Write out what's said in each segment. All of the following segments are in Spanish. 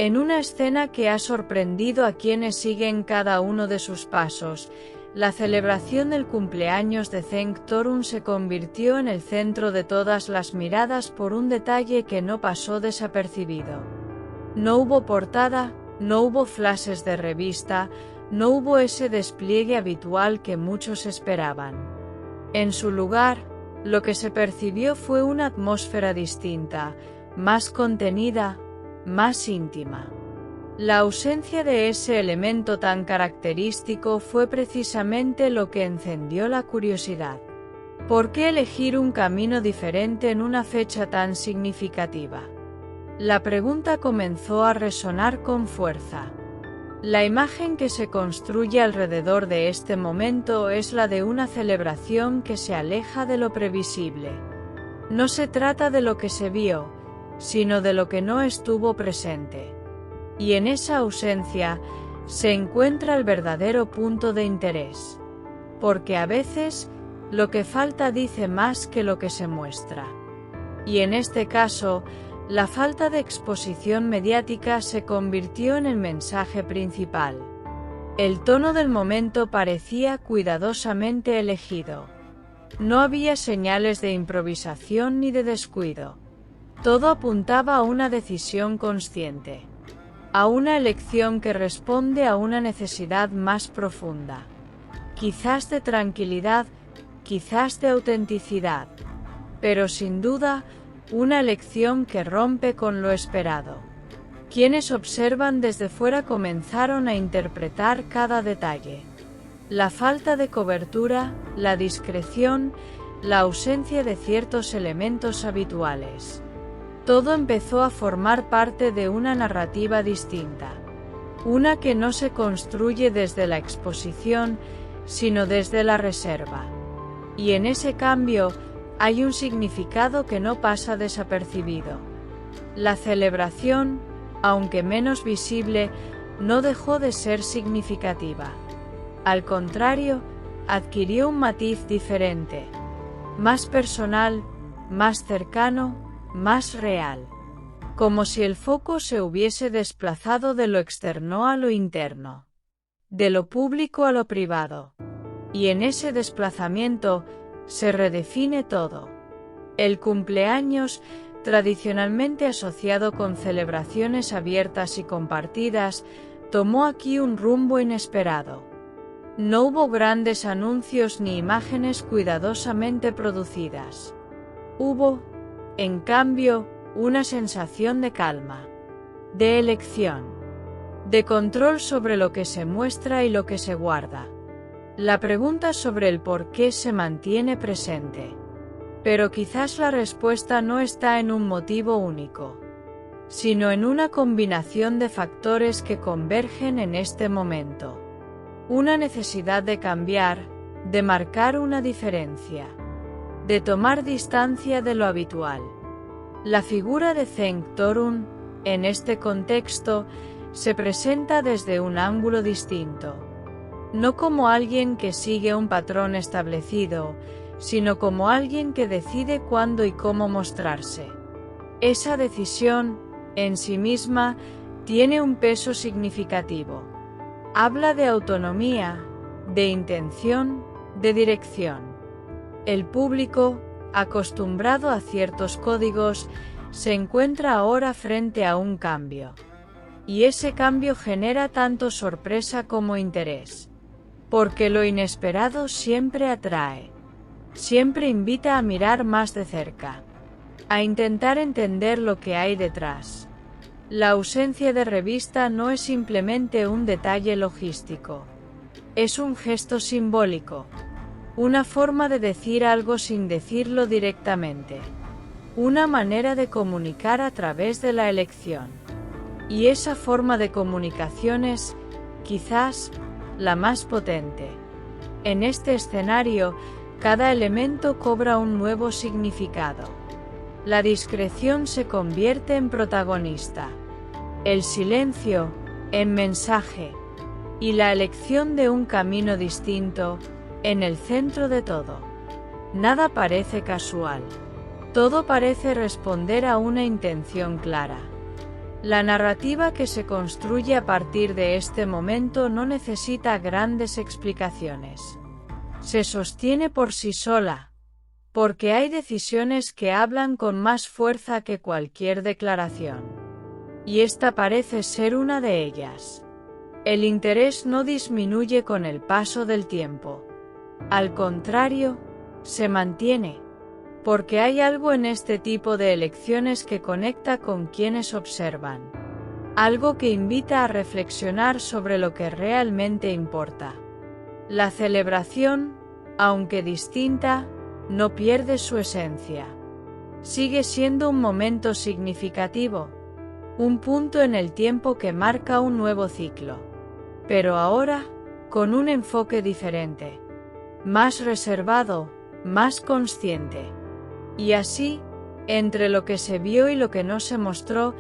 En una escena que ha sorprendido a quienes siguen cada uno de sus pasos, la celebración del cumpleaños de Zeng Torun se convirtió en el centro de todas las miradas por un detalle que no pasó desapercibido. No hubo portada, no hubo flashes de revista, no hubo ese despliegue habitual que muchos esperaban. En su lugar, lo que se percibió fue una atmósfera distinta, más contenida, más íntima. La ausencia de ese elemento tan característico fue precisamente lo que encendió la curiosidad. ¿Por qué elegir un camino diferente en una fecha tan significativa? La pregunta comenzó a resonar con fuerza. La imagen que se construye alrededor de este momento es la de una celebración que se aleja de lo previsible. No se trata de lo que se vio, sino de lo que no estuvo presente. Y en esa ausencia se encuentra el verdadero punto de interés. Porque a veces, lo que falta dice más que lo que se muestra. Y en este caso, la falta de exposición mediática se convirtió en el mensaje principal. El tono del momento parecía cuidadosamente elegido. No había señales de improvisación ni de descuido. Todo apuntaba a una decisión consciente. A una elección que responde a una necesidad más profunda. Quizás de tranquilidad, quizás de autenticidad. Pero sin duda, una elección que rompe con lo esperado. Quienes observan desde fuera comenzaron a interpretar cada detalle. La falta de cobertura, la discreción, la ausencia de ciertos elementos habituales. Todo empezó a formar parte de una narrativa distinta. Una que no se construye desde la exposición, sino desde la reserva. Y en ese cambio, hay un significado que no pasa desapercibido. La celebración, aunque menos visible, no dejó de ser significativa. Al contrario, adquirió un matiz diferente. Más personal, más cercano, más real. Como si el foco se hubiese desplazado de lo externo a lo interno. De lo público a lo privado. Y en ese desplazamiento, se redefine todo. El cumpleaños, tradicionalmente asociado con celebraciones abiertas y compartidas, tomó aquí un rumbo inesperado. No hubo grandes anuncios ni imágenes cuidadosamente producidas. Hubo, en cambio, una sensación de calma, de elección, de control sobre lo que se muestra y lo que se guarda. La pregunta sobre el por qué se mantiene presente. Pero quizás la respuesta no está en un motivo único, sino en una combinación de factores que convergen en este momento. Una necesidad de cambiar, de marcar una diferencia, de tomar distancia de lo habitual. La figura de Zeng Torun, en este contexto, se presenta desde un ángulo distinto. No como alguien que sigue un patrón establecido, sino como alguien que decide cuándo y cómo mostrarse. Esa decisión, en sí misma, tiene un peso significativo. Habla de autonomía, de intención, de dirección. El público, acostumbrado a ciertos códigos, se encuentra ahora frente a un cambio. Y ese cambio genera tanto sorpresa como interés. Porque lo inesperado siempre atrae. Siempre invita a mirar más de cerca. A intentar entender lo que hay detrás. La ausencia de revista no es simplemente un detalle logístico. Es un gesto simbólico. Una forma de decir algo sin decirlo directamente. Una manera de comunicar a través de la elección. Y esa forma de comunicación es, quizás, la más potente. En este escenario, cada elemento cobra un nuevo significado. La discreción se convierte en protagonista. El silencio, en mensaje. Y la elección de un camino distinto, en el centro de todo. Nada parece casual. Todo parece responder a una intención clara. La narrativa que se construye a partir de este momento no necesita grandes explicaciones. Se sostiene por sí sola, porque hay decisiones que hablan con más fuerza que cualquier declaración. Y esta parece ser una de ellas. El interés no disminuye con el paso del tiempo. Al contrario, se mantiene, porque hay algo en este tipo de elecciones que conecta con quienes observan. Algo que invita a reflexionar sobre lo que realmente importa. La celebración, aunque distinta, no pierde su esencia. Sigue siendo un momento significativo, un punto en el tiempo que marca un nuevo ciclo. Pero ahora, con un enfoque diferente. Más reservado, más consciente. Y así, entre lo que se vio y lo que no se mostró,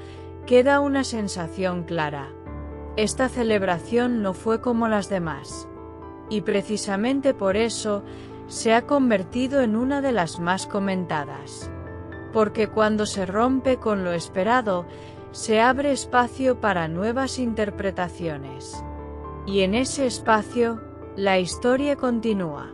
queda una sensación clara. Esta celebración no fue como las demás. Y precisamente por eso, se ha convertido en una de las más comentadas. Porque cuando se rompe con lo esperado, se abre espacio para nuevas interpretaciones. Y en ese espacio, la historia continúa.